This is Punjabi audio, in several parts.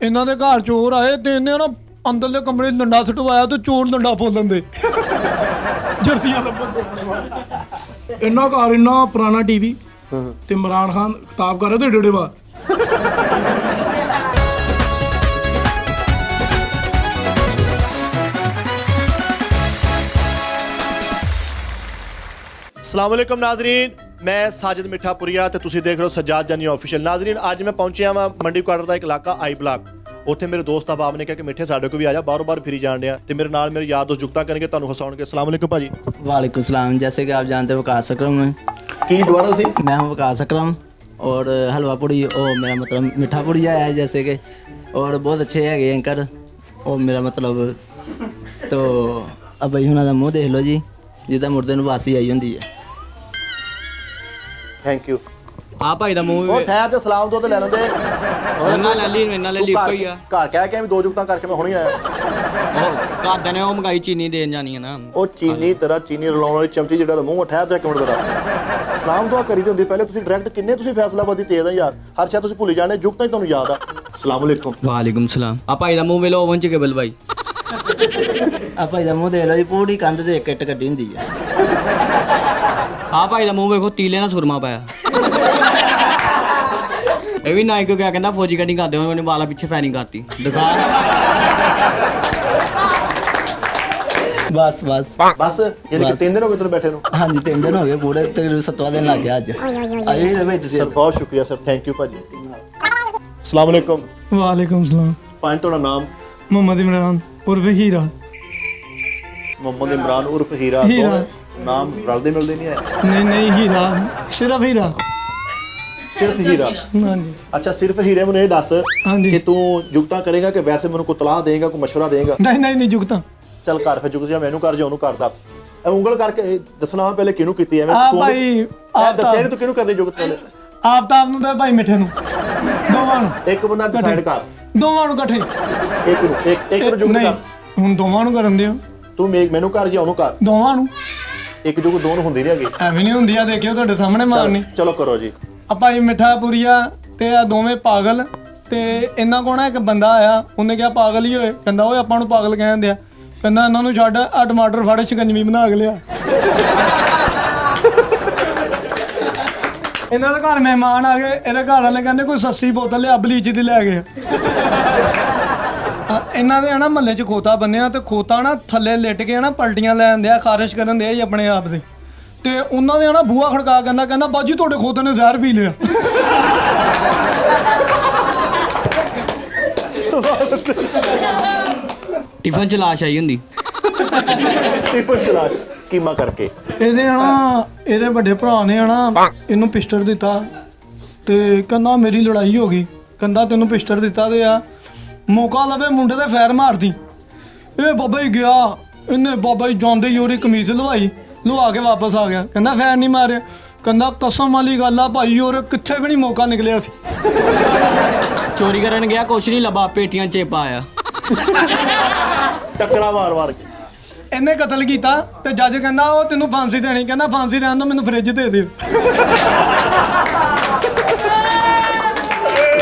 ਇਹਨਾਂ ਦੇ ਘਰ ਚੋਰ ਆਏ ਤੇ ਇਹਨੇ ਨਾ ਅੰਦਰਲੇ ਕਮਰੇ 'ਚ ਡੰਡਾ ਸੁਟਵਾਇਆ ਤੇ ਚੋਰ ਡੰਡਾ ਫੋਲਣ ਦੇ ਜਰਸੀਆਂ ਲੱਭਣ। ਇੰਨਾ ਘਰ ਇੰਨਾ ਪੁਰਾਣਾ ਟੀਵੀ ਤੇ ਇਮਰਾਨ ਖਾਨ ਖਿਤਾਬ ਕਰ ਰਿਹਾ ਤੇ ਡੇੜੇ ਬਾਅਦ अस्सलाम वालेकुम नाजरीन, मैं साजिद मिठापुरिया ਤੇ ਤੁਸੀਂ ਦੇਖ ਰਹੇ ਹੋ ਸਜਾਦ ਜਾਨੀ ਆਫੀਸ਼ੀਅਲ। ਨਾਜ਼ਰੀਨ, ਅੱਜ ਮੈਂ ਪਹੁੰਚਿਆ ਵਾਂ ਮੰਡੀ ਕੁਆਟਰ ਦਾ ਇੱਕ ਇਲਾਕਾ ਆਈ ਬਲਾਕ। ਉੱਥੇ ਮੇਰੇ ਦੋਸਤ ਆਬਾਬ ਨੇ ਕਿਹਾ ਕਿ ਮਿੱਠੇ ਸਾਡੇ ਕੋਲ ਵੀ ਆ ਜਾ, ਬਾਹਰੋਂ ਬਾਹਰ ਫਿਰੀ ਜਾਣ ਡਿਆ ਤੇ ਮੇਰੇ ਨਾਲ ਮੇਰੇ ਯਾਰ ਦੋਸਤ ਜੁਗਤਾ ਕਰਨਗੇ, ਤੁਹਾਨੂੰ ਹਸਾਉਣਗੇ। अस्सलाम वालेकुम भाजी। वालेकुम सलाम। जैसे कि आप जानते हो वकास अकरम है, ਕੀ ਦੁਬਾਰਾ ਸੀ? मैं हूँ वकास अकरम और हलवा पुड़ी और मेरा मतलब मिठा पुड़िया है जैसे कि, और बहुत अच्छे है एंकर और मेरा मतलब तो अब भाई उन्होंने मुँह देख लो जी जिदा मुर्दे ਨੂੰ ਵਾਸੀ ਆਈ ਹੁੰਦੀ ਹੈ। Thank you. ਆ ਭਾਈ ਦਾ ਮੂੰਹ ਉਹ ਠਹਿਰ ਤੇ ਸਲਾਮ ਦੋ ਤੇ ਲੈ ਲੈਂਦੇ। ਉਹਨਾਂ ਲੈ ਲਈ ਇਹਨਾਂ ਲੈ ਲਈ ਇੱਕੋ ਹੀ ਆ। ਘਰ ਕਹਿ ਕੇ ਵੀ ਦੋ ਜੁਗਤਾਂ ਕਰਕੇ ਮੈਂ ਹੁਣੇ ਆਇਆ। ਉਹ ਘਰਦਿਆਂ ਨੇ ਉਹ ਮੰਗਾਈ ਚੀਨੀ ਦੇਣ ਜਾਣੀ ਹੈ ਨਾ। ਉਹ ਚੀਨੀ ਤੇਰਾ ਚੀਨੀ ਰਲਾਉਣ ਵਾਲੀ ਚਮਚੀ ਜਿਹੜਾ ਮੂੰਹ ਠਹਿਰ ਤੇ ਇੱਕ ਮਿੰਟ ਤੇਰਾ ਸਲਾਮ ਦੁਆ ਕਰੀ ਦੀ ਹੁੰਦੀ। ਪਹਿਲੇ ਤੁਸੀਂ ਡਾਇਰੈਕਟ ਕਿੰਨੇ ਤੁਸੀਂ ਫੈਸਲਾਬਾਦੀ ਤੇਜ਼ ਆ ਯਾਰ, ਹਰ ਸ਼ਾਇਦ ਤੁਸੀਂ ਭੁੱਲ ਜਾਣੇ ਜੁਗਤਾਂ ਹੀ ਤੁਹਾਨੂੰ ਯਾਦ ਆ। अस्सलाम वालेकुम। ਵਾਲੇਕੁਮ ਸਲਾਮ। ਆ ਭਾਈ ਦਾ ਮੂੰਹ ਵੇਲੋ ਓਵਨ ਚ ਕੇਬਲ ਭਾਈ। ਆ ਭਾਈ ਦਾ ਮੂੰਹ ਦੇਖ ਲਓ ਜੀ, ਪੂਰੀ ਕੰਧ ਤੇ ਇੱਕ ਇੱਟ ਕੱਢੀ ਹੁੰਦੀ ਹੈ। ਆ ਭਾਈ ਦਾ ਮੂੰਹ ਵੇਖੋ, ਤੀਲੇ ਨਾਲ ਸੁਰਮਾ ਪਾਇਆ। ਇਹ ਵੀ ਨਾਈ ਕਿਉਂ ਕਿਆ ਕਹਿੰਦਾ ਫੌਜੀ ਕਟਿੰਗ ਕਰਦੇ ਹੋਏ ਉਹਨੇ ਵਾਲਾ ਪਿੱਛੇ ਫੈਰਿੰਗ ਕਰਤੀ ਦਿਖਾ। ਬਸ ਬਸ ਬਸ ਯਾਨੀ ਕਿ 3 ਦਿਨ ਹੋ ਗਏ ਤੁਹਾਨੂੰ ਬੈਠੇ ਨੂੰ? ਹਾਂਜੀ 3 ਦਿਨ ਹੋ ਗਏ ਪੂਰੇ, ਤਕਰੀਬਨ 7ਵਾਂ ਦਿਨ ਲੱਗ ਗਿਆ ਅੱਜ। ਆਏ ਹੀ ਵਿੱਚ ਸੀ। ਸਰ ਬਹੁਤ ਸ਼ੁਕਰੀਆ ਸਰ, ਥੈਂਕ ਯੂ ਭਾਜੀ। अस्सलाम वालेकुम। ਵਾਲੇਕੁਮ ਸਲਾਮ। ਪੰਜ ਤੁਹਾਡਾ ਨਾਮ? ਮੁਹੰਮਦ ਇਮਰਾਨ ਉਰਫ ਹੀਰਾ। ਮੁਹੰਮਦ ਇਮਰਾਨ ਉਰਫ ਹੀਰਾ। ਹੀਰਾ। ਦੋਵੇਂ ਨਾਮ ਰਲਦੇ ਮਿਲਦੇ ਨਹੀਂ ਹੈ? ਨਹੀਂ ਨਹੀਂ ਹੀਰਾ, ਸਿਰਫ ਹੀਰਾ। ਸਿਰਫ ਹੀਰਾ। ਹਾਂਜੀ ਅੱਛਾ, ਸਿਰਫ ਹੀਰੇ। ਮੈਨੂੰ ਇਹ ਦੱਸ ਹਾਂਜੀ। ਕਿ ਤੂੰ ਜੁਗਤਾਂ ਕਰੇਗਾ ਕਿ ਵੈਸੇ ਮੈਨੂੰ ਕੋਈ ਤਲਾਹ ਦੇਗਾ, ਕੋਈ ਮਸ਼ਵਰਾ ਦੇਗਾ? ਨਹੀਂ ਨਹੀਂ ਨਹੀਂ ਜੁਗਤਾ। ਚੱਲ ਕਰ ਫਿਰ ਜੁਗਤ, ਜਾਂ ਮੈਨੂੰ ਕਰ ਜਾਂ ਉਹਨੂੰ ਕਰ। ਦੱਸ ਇਹ ਉਂਗਲ ਕਰਕੇ ਇਹ ਦੱਸਣਾ ਪਹਿਲੇ ਕਿਹਨੂੰ ਕੀਤੀ ਐਵੇਂ ਆ ਤੂੰ ਭਾਈ ਦੱਸਿਆ ਨਹੀਂ ਤੂੰ ਕਿਹਨੂੰ ਕਰਨੀ ਜੁਗਤ ਪਹਿਲੇ? ਆਫਤਾਬ ਨੂੰ ਤੇ ਭਾਈ ਮਿੱਠੇ ਨੂੰ, ਦੋਵਾਂ ਨੂੰ। ਇੱਕ ਬੰਦਾ ਡਿਸਾਈਡ ਕਰ। ਦੋਵਾਂ ਨੂੰ ਇਕੱਠੇ। ਇੱਕ ਨੂੰ ਜੁਗਤ ਨਹੀਂ ਕਰ। ਹੁਣ ਦੋਵਾਂ ਨੂੰ ਕਰਨ ਦਿਓ। ਤੂੰ ਮੈਨੂੰ ਕਰ ਜਾਂ ਉਹਨੂੰ ਕਰ। ਦੋਵਾਂ ਨੂੰ। ਇੱਕ ਜੁਗਤ ਦੋ ਨੂੰ ਹੁੰਦੀ ਨਹੀਂ ਹੈਗੀ। ਐਵੇਂ ਨਹੀਂ ਹੁੰਦੀ ਆ, ਦੇਖਿਓ ਤੁਹਾਡੇ ਸਾਹਮਣੇ ਮਾਰਨੀ। ਚਲੋ ਕਰੋ ਜੀ। ਆ ਭਾਈ ਮਿੱਠਾ ਪੁਰੀਆ ਤੇ ਆ ਦੋਵੇਂ ਪਾਗਲ ਤੇ ਇਹਨਾਂ ਕੋਲ ਨਾ ਇੱਕ ਬੰਦਾ ਆਇਆ, ਉਹਨੇ ਕਿਹਾ ਪਾਗਲ ਹੀ ਹੋਏ। ਕਹਿੰਦਾ ਓਏ ਆਪਾਂ ਨੂੰ ਪਾਗਲ ਕਹਿੰਦੇ ਆ। ਕਹਿੰਦਾ ਇਹਨਾਂ ਨੂੰ ਛੱਡ, ਆ ਟਮਾਟਰ ਫੜ ਸ਼ਿਕੰਜਵੀ ਬਣਾ ਕੇ ਲਿਆ। ਇਹਨਾਂ ਦੇ ਘਰ ਮਹਿਮਾਨ ਆ ਗਏ, ਇਹਦੇ ਘਰ ਵਾਲੇ ਕਹਿੰਦੇ ਕੋਈ ਸੱਸੀ ਬੋਤਲ ਲਿਆ, ਬਲੀਚ ਦੀ ਲੈ ਗਏ। ਇਹਨਾਂ ਦੇ ਨਾ ਮਹੱਲੇ 'ਚ ਖੋਤਾ ਬੰਨਿਆ ਤੇ ਖੋਤਾ ਨਾ ਥੱਲੇ ਲਿਟ ਕੇ ਨਾ ਪਲਟੀਆਂ ਲੈਣ ਦਿਆ, ਖਾਰਿਸ਼ ਕਰਨ ਦਿਆ ਜੀ ਆਪਣੇ ਆਪ ਦੇ। ਤੇ ਉਹਨਾਂ ਦੇ ਨਾ ਬੂਹਾ ਖੜਕਾ ਕਹਿੰਦਾ ਬਾਜੀ ਤੁਹਾਡੇ ਖੋਤੇ ਨੇ ਜ਼ਹਿਰ ਪੀ ਲਿਆ। ਟਿਫਨ ਚ ਲਾਸ਼ ਆਈ ਹੁੰਦੀ। ਟਿਫਨ ਚਲਾ ਕੀਮਾ ਕਰਕੇ। ਇਹਦੇ ਵੱਡੇ ਭਰਾ ਨੇ ਇਹਨੂੰ ਪਿਸਟਲ ਦਿੱਤਾ ਤੇ ਕਹਿੰਦਾ ਮੇਰੀ ਲੜਾਈ ਹੋ ਗਈ। ਕਹਿੰਦਾ ਤੈਨੂੰ ਪਿਸਟਲ ਦਿੱਤਾ ਤੇ ਆ ਮੌਕਾ ਲਵੇ ਮੁੰਡੇ ਤੇ ਫੈਰ ਮਾਰਦੀ। ਇਹ ਬਾਬਾ ਹੀ ਗਿਆ, ਇਹਨੇ ਬਾਬਾ ਹੀ ਜਾਂਦੇ ਹੀ ਉਹਦੀ ਕਮੀਜ਼ ਲਵਾ ਕੇ ਵਾਪਸ ਆ ਗਿਆ। ਕਹਿੰਦਾ ਫੈਰ ਨਹੀਂ ਮਾਰਿਆ। ਕਹਿੰਦਾ ਕਸਮ ਵਾਲੀ ਗੱਲ ਆ ਭਾਈ, ਉਹ ਕਿੱਥੇ ਵੀ ਨਹੀਂ ਮੌਕਾ ਨਿਕਲਿਆ ਸੀ। ਚੋਰੀ ਕਰਨ ਗਿਆ, ਕੁਛ ਨਹੀਂ ਲੱਭਾ, ਪੇਟੀਆਂ ਚ ਪਾਇਆ। ਟੱਕਰਾ ਮਾਰ ਕੇ ਇਹਨੇ ਕਤਲ ਕੀਤਾ ਤੇ ਜੱਜ ਕਹਿੰਦਾ ਉਹ ਤੈਨੂੰ ਫਾਂਸੀ ਦੇਣੀ। ਕਹਿੰਦਾ ਫਾਂਸੀ ਰਹਿਣ ਦੋ, ਮੈਨੂੰ ਫ੍ਰਿਜ ਦੇ ਦਿਓ।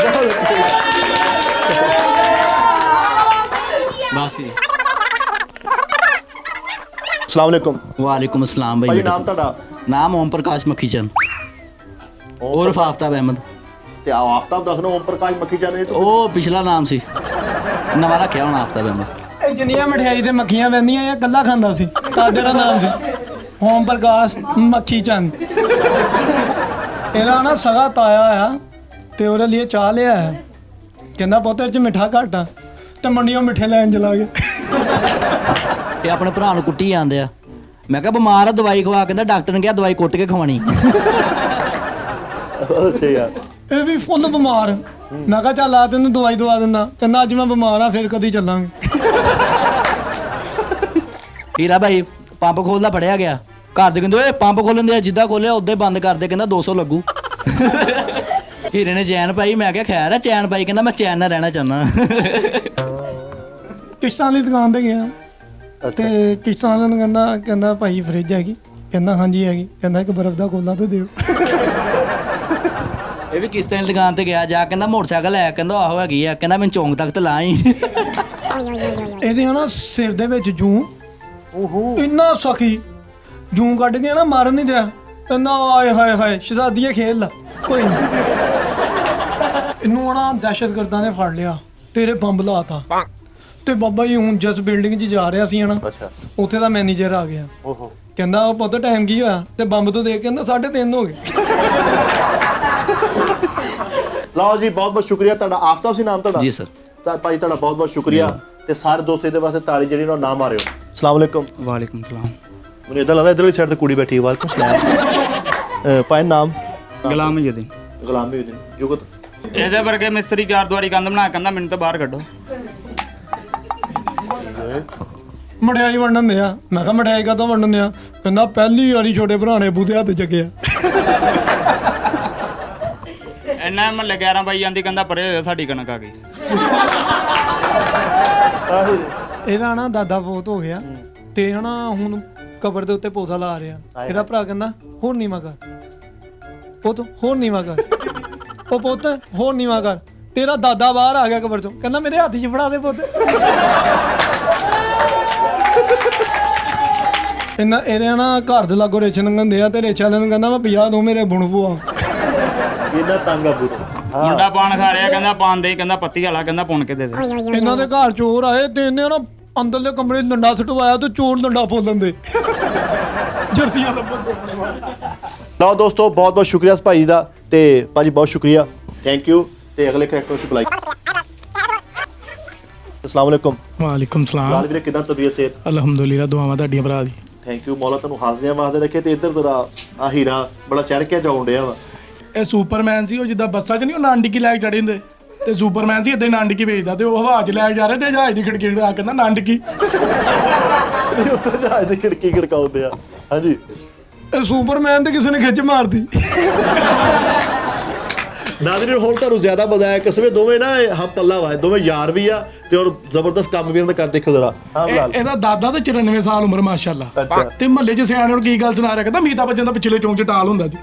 ਬਸ ਜੀ। अस्सलाम वालेकुम। ਵਾਲੇकुम अस्सलाम ਭਾਈ ਭਾਈ। ਨਾਮ ਤੁਹਾਡਾ? ਨਾਮ ਓਮ ਪ੍ਰਕਾਸ਼ ਮੱਖੀ ਚੰਦ ਉਰਫ ਆਫਤਾਬ ਅਹਿਮਦ। ਤੇ ਆਫਤਾਬ ਦੱਸਣਾ ਓਮ ਪ੍ਰਕਾਸ਼ ਮੱਖੀ ਚਾਨੇ ਤੋਂ ਉਹ ਪਿਛਲਾ ਨਾਮ ਸੀ, ਨਵਾਂ ਰੱਖਿਆ ਹੁਣ ਆਫਤਾਬ ਅਹਿਮਦ। ਇਹ ਜਿੰਨੀਆਂ ਮਠਿਆਈ ਤੇ ਮੱਖੀਆਂ ਵਹਿੰਦੀਆਂ ਇਹ ਕੱਲਾ ਖਾਂਦਾ ਸੀ, ਤਾਂ ਜਿਹੜਾ ਨਾਮ ਸੀ ਓਮ ਪ੍ਰਕਾਸ਼ ਮੱਖੀ ਚੰਦ। ਇਹਦਾ ਨਾ ਸਗਾ ਤਾਇਆ ਆ ਤੇ ਉਹਦੇ ਲਈ ਚਾਹ ਲਿਆ ਹੈ। ਕਹਿੰਦਾ ਪੁੱਤ ਚ ਮਿੱਠਾ ਘੱਟ ਆ ਤੇ ਮੰਡੀੋਂ ਮਿੱਠੇ ਲੈਣ ਚਲਾ ਗਿਆ। ਇਹ ਆਪਣੇ ਭਰਾ ਨੂੰ ਕੁੱਟੀ ਜਾਂਦੇ ਆ। ਮੈਂ ਕਿਹਾ ਬਿਮਾਰ ਆ, ਦਵਾਈ ਖਵਾ। ਕਹਿੰਦਾ ਡਾਕਟਰ ਨੇ ਕਿਹਾ ਦਵਾਈ ਕੁੱਟ ਕੇ ਖਵਾਣੀ। ਅੱਛਾ ਯਾਰ, ਇਹ ਵੀ ਫੁੱਲ ਬਿਮਾਰ। ਮੈਂ ਕਿਹਾ ਚੱਲ ਆ ਤੈਨੂੰ ਦਵਾਈ ਦਵਾ ਦਿੰਦਾ। ਕਹਿੰਦਾ ਅੱਜ ਮੈਂ ਬਿਮਾਰ ਆ, ਫਿਰ ਕਦੀ ਚੱਲਾਂਗੇ। ਹੀਰਾ ਭਾਈ ਪੰਪ ਖੋਲਦਾ ਫੜਿਆ ਗਿਆ। ਘਰ ਦੇ ਕਹਿੰਦੇ ਓਏ ਪੰਪ ਖੋਲਣ ਦੇ, ਜਿੱਦਾਂ ਖੋਲਿਆ ਉਦਾਂ ਹੀ ਬੰਦ ਕਰਦੇ। ਕਹਿੰਦਾ 200 ਲੱਗੂ। ਹੀਰੇ ਨੇ ਚੈਨ ਪਾਈ। ਮੈਂ ਕਿਹਾ ਖੈਰ ਹੈ ਚੈਨ ਪਾਈ। ਕਹਿੰਦਾ ਮੈਂ ਚੈਨ ਨਾਲ ਰਹਿਣਾ ਚਾਹੁੰਦਾ। ਕਿਸ਼ਤਾਂ ਵਾਲੀ ਦੁਕਾਨ ਤੇ ਗਿਆ ਤੇ ਕਿਸ਼ਤਾਂ ਵਾਲੇ ਨੂੰ ਕਹਿੰਦਾ ਭਾਈ ਫਰਿੱਜ ਹੈਗੀ? ਕਹਿੰਦਾ ਹਾਂਜੀ ਹੈਗੀ। ਕਹਿੰਦਾ ਇੱਕ ਬਰਫ਼ ਦਾ ਕੋਲਾ ਤੇ ਦਿਓ। ਇਹ ਵੀ ਕਿਸ਼ਤਾਂ ਦੀ ਦੁਕਾਨ ਤੇ ਗਿਆ ਜਾ ਕਹਿੰਦਾ ਮੋਟਰਸਾਈਕਲ ਹੈ ਕਹਿੰਦਾ ਆਹੋ ਹੈਗੀ ਆ ਕਹਿੰਦਾ ਮੈਨੂੰ ਚੌਂਕ ਤੱਕ ਤੇ ਲਾਈ ਇਹਦੇ ਨਾ ਸਿਰ ਦੇ ਵਿੱਚ ਜੂੰ ਓਹੋ ਇੰਨਾ ਸਖੀ ਜੂੰ ਕੱਢ ਕੇ ਨਾ ਮਾਰਨ ਨਹੀਂ ਦਿਆ ਕਹਿੰਦਾ ਆਏ ਹਾਏ ਹਾਏ ਸ਼ਹਜ਼ਾਦੀਏ ਖੇਲ ਲਾ ਕੋਈ ਨਹੀਂ ਇਹਨੂੰ ਨਾ ਦਹਿਸ਼ਤਗਰਦਾਂ ਨੇ ਫੜ ਲਿਆ ਤੇਰੇ ਬੰਬ ਲਾਤਾ ਤੇ ਬਾਬਾ ਜੀ ਹੁਣ ਜਿਸ ਬਿਲਡਿੰਗ 'ਚ ਜਾ ਰਿਹਾ ਸੀ ਨਾ ਅੱਛਾ ਉੱਥੇ ਦਾ ਮੈਨੇਜਰ ਆ ਗਿਆ ਓਹੋ ਕਹਿੰਦਾ ਉਹ ਪੁੱਤ ਟਾਈਮ ਕੀ ਹੋਇਆ ਤੇ ਬੰਬ ਤੋਂ ਦੇਖ ਕਹਿੰਦਾ 3:30 ਹੋ ਗਏ ਲਓ ਜੀ ਬਹੁਤ ਬਹੁਤ ਸ਼ੁਕਰੀਆ ਤੁਹਾਡਾ। ਆਫਤਾਬ ਸੀ ਨਾਮ ਤੁਹਾਡਾ? ਜੀ ਸਰ। ਤਾਂ ਭਾਜੀ ਤੁਹਾਡਾ ਬਹੁਤ ਬਹੁਤ ਸ਼ੁਕਰੀਆ ਤੇ ਸਾਰੇ ਦੋਸਤ ਇਹਦੇ ਵਾਸਤੇ ਤਾਲੀ ਜਿਹੜੀ ਨਾ ਮਾਰਿਓ। ਅਸਲਾਮ ਅਲੈਕੁਮ। ਵਾਲੇਕੁਮ ਸਲਾਮ। ਮੈਨੂੰ ਇਦਾਂ ਲੱਗਦਾ ਇਧਰਲੀ ਸਾਈਡ ਤੇ ਕੁੜੀ ਬੈਠੀ ਹੈ। ਵਾਲੇਕੁਮ ਸਲਾਮ। ਭਾਈ ਨਾਮ? ਗੁਲਾਮ ਜੀ ਦੀ ਗੁਲਾਮ ਵੀ ਜੁਗਤ। ਇਹਦੇ ਵਰਗੇ ਮਿਸਤਰੀ ਚਾਰ ਦੁਆਰੀ ਕੰਧ ਬਣਾ ਕਹਿੰਦਾ ਮੈਨੂੰ ਤਾਂ ਬਾਹਰ ਕੱਢੋ। ਮਠਿਆਈ ਵੰਡਣ ਦਿਆ। ਮੈਂ ਕਿਹਾ ਮਠਿਆਈ ਕਾਹਤੋਂ ਵੰਡਣ ਦਿਆ? ਕਹਿੰਦਾ ਪਹਿਲੀ ਵਾਰੀ ਛੋਟੇ ਭਰਾ ਨੇ ਬੂਦੇ ਹੱਥ ਚੱਕਿਆ। ਇੰਨਾ ਮਹੱਲੇ 11 ਬਾਈ ਜਾਂਦੀ ਕਹਿੰਦਾ ਪਰੇ ਹੋਇਆ ਸਾਡੀ ਕਣਕ ਆ ਗਈ। ਇਹਦਾ ਨਾ ਦਾਦਾ ਬਹੁਤ ਹੋ ਗਿਆ ਤੇ ਹਨਾ ਹੁਣ ਕਬਰ ਦੇ ਉੱਤੇ ਪੌਦਾ ਲਾ ਰਿਹਾ। ਇਹਦਾ ਭਰਾ ਕਹਿੰਦਾ ਹੋਰ ਨੀਵਾਂ ਕਰ ਪੁੱਤ, ਹੋਰ ਨੀਵਾਂ ਕਰ। ਉਹ ਪੁੱਤ ਹੋਰ ਨੀਵਾਂ ਕਰ। ਤੇਰਾ ਦਾਦਾ ਬਾਹਰ ਆ ਗਿਆ ਕਬਰ ਚੋਂ, ਕਹਿੰਦਾ ਮੇਰੇ ਹੱਥ 'ਚ ਫੜਾ ਦੇ ਪੁੱਤ। ਇਹਦੇ ਨਾ ਘਰ ਦੇ ਲਾਗੋਂ ਰੇਛ ਲੰਘਣ ਦੇ ਆ ਤੇ ਰੇਛ ਵਾਲੇ ਨੂੰ ਕਹਿੰਦਾ ਮੈਂ 50 ਦੂੰ ਮੇਰੇ ਬੁਣ ਭੂਆ। ਇਹਨਾਂ ਤੰਗ ਆ ਬੁਰਾ। ਮੁੰਡਾ ਪਾਣ ਖਾ ਰਿਹਾ ਕਹਿੰਦਾ ਪਾਣ ਦੇ, ਕਹਿੰਦਾ ਪੱਤੀ ਵਾਲਾ ਕਹਿੰਦਾ ਪੁਣ ਕੇ ਦੇ ਦੇ। ਇਹਨਾਂ ਦੇ ਘਰ ਚੋਰ ਆਏ ਤੇ ਇਹਨੇ ਨਾ ਅੰਦਰਲੇ ਕਮਰੇ 'ਚ ਡੰਡਾ ਸਟਵਾਇਆ ਤੇ ਚੋਰ ਡੰਡਾ ਫੋਲਣ ਦੇ ਜਰਸੀਆਂ ਲੱਭਣ। ਲਓ ਦੋਸਤੋ ਬਹੁਤ ਬਹੁਤ ਸ਼ੁਕਰੀਆ ਇਸ ਭਾਈ ਦਾ ਤੇ ਭਾਜੀ ਬਹੁਤ ਸ਼ੁਕਰੀਆ, ਥੈਂਕ ਯੂ। ਤੇ ਅਗਲੇ ਕਰੈਕਟਰ ਨੂੰ ਬੁਲਾਈ। ਅਸਲਾਮ ਅਲੈਕੁਮ। ਵਾਲੇਕੁਮ ਸਲਾਮ। ਲਾਲ ਵੀਰੇ ਕਿਦਾਂ ਤਬੀਅਤ ਸਿਹਤ? ਅਲਹਮਦੁਲਿਲਾ ਦੁਆਵਾਂ ਤੁਹਾਡੀਆਂ ਭਰਾ ਦੀ। Thank you. ਮੌਲਾ ਤੁਹਾਨੂੰ ਹੱਸਦਿਆਂ ਵਾਸਤੇ ਰੱਖੇ ਤੇ ਇੱਧਰ ਜ਼ਰਾ ਆ ਹੀਰਾ ਬੜਾ ਚੜ ਕੇ ਜਾਉਣ ਡਿਆ ਵਾ। ਇਹ ਸੁਪਰਮੈਨ ਸੀ, ਉਹ ਜਿੱਦਾਂ ਬੱਸਾਂ 'ਚ ਨਹੀਂ ਉਹ ਨਾਨਕੀ ਲੈ ਕੇ ਚੜੇ ਹੁੰਦੇ ਤੇ ਸੁਪਰਮੈਨ ਸੀ ਇਦਾਂ ਨਾਨਕੀ ਵੇਚਦਾ ਤੇ ਉਹ ਹਵਾ 'ਚ ਲੈ ਕੇ ਜਾ ਰਹੇ ਤੇ ਜਹਾਜ਼ ਦੀ ਖਿੜਕੀ ਆ ਕਹਿੰਦਾ ਨਾਨਕੀ। ਉੱਤਰ ਜਹਾਜ਼ ਦੀ ਖਿੜਕੀ ਖੜਕਾਉਂਦੇ ਆ। ਹਾਂਜੀ ਇਹ ਸੁਪਰਮੈਨ ਤੇ ਕਿਸੇ ਨੇ ਖਿੱਚ ਮਾਰਦੀ। ਨਾਜ਼ਰੀਨ ਹੁਣ ਤੁਹਾਨੂੰ ਜ਼ਿਆਦਾ ਮਜ਼ਾ ਆਇਆ। ਕਿਸਵੇਂ ਦੋਵੇਂ ਨਾ ਹਮ ਪੱਲਾ ਵਾ, ਦੋਵੇਂ ਯਾਰ ਵੀ ਆ ਤੇ ਔਰ ਜ਼ਬਰਦਸਤ ਕੰਮ ਵੀ ਇਹਨਾਂ ਦਾ ਕਰ ਦੇਖੋ ਜ਼ਰਾ। ਹਾਂ ਬਿਲਾਲ। ਇਹਦਾ ਦਾਦਾ ਤੇ 94 ਸਾਲ ਉਮਰ ਮਾਸ਼ਾਅੱਲਾ। ਅੱਛਾ। ਤੇ ਮਹੱਲੇ 'ਚ ਸਿਆਣੇ ਨੂੰ ਕੀ ਗੱਲ ਸੁਣਾ ਰਿਹਾ ਕਹਿੰਦਾ ਮੀਤਾ ਬੱਜਨ ਦਾ ਪਿਛਲੇ ਚੌਂਕ 'ਚ ਟਾਲ ਹੁੰਦਾ ਸੀ।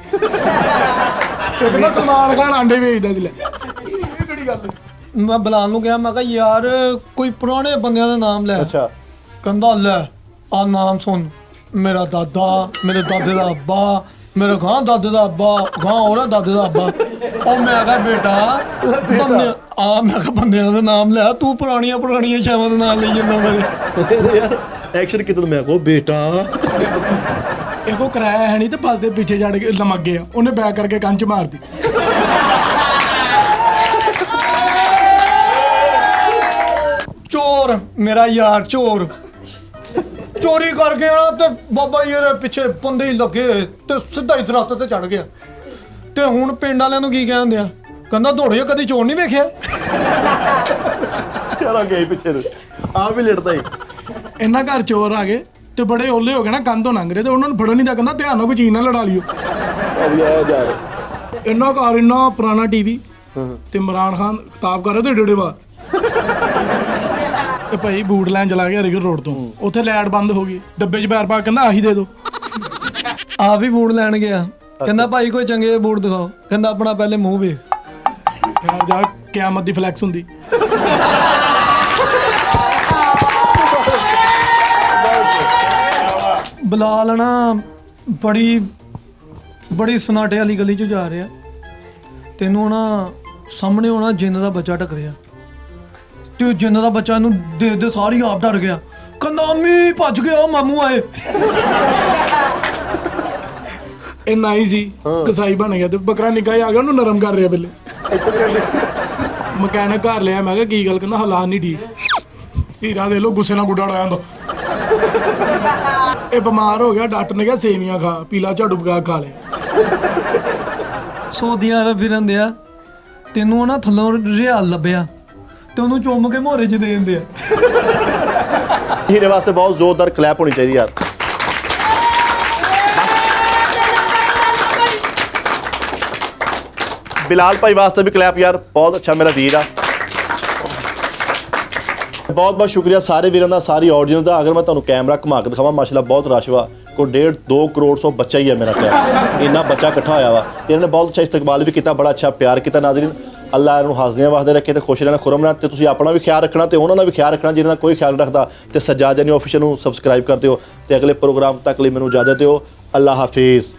ਤੇ ਕਹਿੰਦਾ ਸਲਮਾਨ ਖਾਨ ਆਂਡੇ ਵੇਚਦਾ ਸੀ। ਲੈ ਇਹ ਕਿਹੜੀ ਗੱਲ ਹੈ? ਮੈਂ ਬਲਾਲ ਨੂੰ ਕਿਹਾ, ਮੈਂ ਕਿਹਾ ਯਾਰ ਕੋਈ ਪੁਰਾਣੇ ਬੰਦਿਆਂ ਦਾ ਨਾਮ ਲੈ। ਅੱਛਾ। ਕਹਿੰਦਾ ਲੈ ਆ ਨਾਮ ਸੁਣ, ਮੇਰਾ ਦਾਦਾ, ਮੇਰੇ ਦਾਦੇ ਦਾ ਅੱਬਾ, ਮੇਰੇ ਗਾਂ ਦਾਦੇ ਦਾ ਅੱਬਾ, ਗਾਂ ਉਹਦਾ ਦਾਦੇ ਦਾ ਅੱਬਾ। ਉਹ ਮੈਂ ਕਿਹਾ ਬੇਟਾ ਮੈਂ ਕਿਹਾ ਬੰਦਿਆਂ ਦਾ ਨਾਮ ਲੈ, ਤੂੰ ਪੁਰਾਣੀਆਂ ਸ਼ਾਵਾਂ ਦਾ ਨਾਮ ਲਈ ਜਾਂਦਾ ਮੇਰੇ। ਯਾਰ ਐਕਸ਼ਨ ਕਿਤੇ ਮੈਂ ਕਹੋ ਬੇਟਾ। ਇਹ ਕੋ ਕਿਰਾਇਆ ਹੈ ਨਹੀਂ ਤੇ ਬੱਸ ਦੇ ਪਿੱਛੇ ਚੜ ਕੇ ਲਮਕ ਗਿਆ, ਉਹਨੇ ਬੈਕ ਕਰਕੇ ਕੰਚ ਮਾਰਦੀ। ਚੋਰ ਮੇਰਾ ਯਾਰ ਚੋਰ ਚੋਰੀ ਕਰਕੇ ਆਣਾ ਤੇ ਬਾਬਾ ਜੀ ਇਹਦੇ ਪਿੱਛੇ ਬੰਦੇ ਹੀ ਲੱਗੇ ਤੇ ਸਿੱਧਾ ਹੀ ਦਰਖਤ ਤੇ ਚੜ ਗਿਆ। ਤੇ ਹੁਣ ਪਿੰਡ ਵਾਲਿਆਂ ਨੂੰ ਕੀ ਕਹਿੰਦੇ ਆ? ਕਹਿੰਦਾ ਦੌੜਿਓ, ਕਦੀ ਚੋਰ ਨਹੀਂ ਵੇਖਿਆ। ਚਲਾ ਗਏ ਪਿੱਛੇ ਨੂੰ ਆ ਵੀ ਲੜਦਾ ਹੀ। ਇਹਨਾਂ ਘਰ ਚੋਰ ਆ ਗਏ ਤੇ ਬੜੇ ਓਲੇ ਹੋ ਗਏ ਨਾ, ਕੰਧ ਤੋਂ ਲੰਘ ਰਹੇ ਤੇ ਉਹਨਾਂ ਨੂੰ ਫੜਨ ਨਹੀਂ ਦਾ, ਕਹਿੰਦਾ ਧਿਆਨ ਨਾਲ ਕੋਈ ਚੀਜ਼ ਨਾ ਲੜਾ ਲਿਓ। ਅਭੀ ਆਇਆ ਜਾ ਰਿਹਾ। ਇਹਨਾਂ ਘਰ ਇੰਨਾ ਪੁਰਾਣਾ ਟੀਵੀ ਤੇ ਇਮਰਾਨ ਖਾਨ ਖਿਤਾਬ ਕਰ ਰਿਹਾ ਤੇ ਏਡੇ ਬਾਹਰ। ਤੇ ਭਾਈ ਬੂਟ ਲੈਣ ਚਲਾ ਗਿਆ ਰਿਗਰ ਰੋਡ ਤੋਂ, ਉੱਥੇ ਲਾਈਟ ਬੰਦ ਹੋ ਗਈ, ਡੱਬੇ 'ਚ ਪੈਰ ਪਾ ਕੇ ਕਹਿੰਦਾ ਆਹੀ ਦੇ ਦਿਓ। ਆ ਵੀ ਬੂਟ ਲੈਣ ਗਿਆ, ਕਹਿੰਦਾ ਭਾਈ ਕੋਈ ਚੰਗੇ ਬੂਟ ਦਿਖਾਓ। ਕਹਿੰਦਾ ਆਪਣਾ ਪਹਿਲੇ ਮੂੰਹ ਵੇਖ। ਯਾਰ ਜਾ ਕਿਆਮਤ ਦੀ ਫਲੈਕਸ ਹੁੰਦੀ। ਬਲਾਲ ਨਾ ਬੜੀ ਸਨਾਟੇ ਵਾਲੀ ਗਲੀ 'ਚ ਜਾ ਰਿਹਾ, ਤੈਨੂੰ ਨਾ ਸਾਹਮਣੇ ਹੋਣਾ ਜਿੰਨ ਦਾ ਬੱਚਾ ਟੱਕਰਿਆ ਤੇ ਉਹ ਜਿੰਨ ਦਾ ਬੱਚਾ ਇਹਨੂੰ ਦੇ ਸਾਰੀ ਆਪ ਡਰ ਗਿਆ। ਕਹਿੰਦਾ ਮੀ ਭੱਜ ਗਿਆ, ਉਹ ਮਾਮੂ ਆਏ। ਇਹ ਨਾਈ ਸੀ, ਕਸਾਈ ਬਣ ਗਿਆ ਤੇ ਬੱਕਰਾ ਨਿੱਕਾ ਜਿਹਾ ਆ ਗਿਆ, ਉਹਨੂੰ ਨਰਮ ਕਰ ਰਿਹਾ ਪਹਿਲੇ। ਮਕੈਨਿਕ ਘਰ ਲਿਆ, ਮੈਂ ਕਿਹਾ ਕੀ ਗੱਲ? ਕਹਿੰਦਾ ਹਾਲਾਤ ਨਹੀਂ ਠੀਕ। ਹੀਰਾ ਦੇ ਲੋ ਗੁੱਸੇ ਨਾਲ ਗੁੱਡਾ ਉਡਾਇਆ ਹੁੰਦਾ। ਇਹ ਬਿਮਾਰ ਹੋ ਗਿਆ, ਡਾਕਟਰ ਨੇ ਕਿਹਾ ਸੇਵੀਆਂ ਖਾ, ਪੀਲਾ ਝਾੜੂ ਪਕਾ ਖਾ ਲੈ। ਸੌਦੀ ਅਰਬ ਫਿਰਨ ਦਿਆ, ਤੈਨੂੰ ਨਾ ਥੱਲੋਂ ਰਿਆਲ ਲੱਭਿਆ ਤੇ ਉਹਨੂੰ ਚੁੰਮ ਕੇ ਮੋਹਰੇ 'ਚ ਦੇ ਦਿੰਦੇ ਆ। ਹੀਰੇ ਵਾਸਤੇ ਬਹੁਤ ਜ਼ੋਰਦਾਰ ਕਲੈਪ ਹੋਣੀ ਚਾਹੀਦੀ ਯਾਰ। ਬਿਲਾਲ ਭਾਈ ਵਾਸਤੇ ਵੀ ਕਲੈਪ ਯਾਰ, ਬਹੁਤ ਅੱਛਾ ਮੇਰਾ ਵੀਰ ਆ। ਬਹੁਤ ਬਹੁਤ ਸ਼ੁਕਰੀਆ ਸਾਰੇ ਵੀਰਾਂ ਦਾ, ਸਾਰੀ ਆਡੀਅנס ਦਾ। ਅਗਰ ਮੈਂ ਤੁਹਾਨੂੰ ਕੈਮਰਾ ਘੁਮਾ ਕੇ ਦਿਖਾਵਾਂ, ਮਾਸ਼ਾਅੱਲਾ ਬਹੁਤ ਰਸ਼ ਵਾ ਕੋਈ 1.5-2 ਕਰੋੜ ਸੌ ਬੱਚਾ ਹੀ ਹੈ ਮੇਰਾ ਖਿਆਲ, ਇੰਨਾ ਬੱਚਾ ਇਕੱਠਾ ਹੋਇਆ ਵਾ ਤੇ ਇਹਨਾਂ ਨੇ ਬਹੁਤ ਅੱਛਾ ਇਸਤਕਬਾਲ ਵੀ ਕੀਤਾ, ਬੜਾ ਅੱਛਾ ਪਿਆਰ ਕੀਤਾ। ਨਾਜ਼ਰੀਨ ਅੱਲਾ ਇਹਨੂੰ ਹਾਜ਼ਰੀਆਂ ਵਾਸਤੇ ਰੱਖੇ ਤੇ ਖੁਸ਼ ਰਹਿਣਾ, ਖੁਰਮ ਰਹਿਣਾ, ਤੇ ਤੁਸੀਂ ਆਪਣਾ ਵੀ ਖਿਆਲ ਰੱਖਣਾ ਤੇ ਉਹਨਾਂ ਦਾ ਵੀ ਖਿਆਲ ਰੱਖਣਾ ਜਿਹਨਾਂ ਦਾ ਕੋਈ ਖਿਆਲ ਰੱਖਦਾ। ਤੇ ਸੱਜਾਦ ਜਾਨੀ ਆਫੀਸ਼ੀਅਲ ਨੂੰ ਸਬਸਕ੍ਰਾਈਬ ਕਰ ਦਿਓ ਤੇ ਅਗਲੇ ਪ੍ਰੋਗਰਾਮ ਤੱਕ ਲਈ ਮੈਨੂੰ ਇਜਾਜ਼ਤ ਦਿਓ। ਅੱਲਾ ਹਾਫਿਜ਼।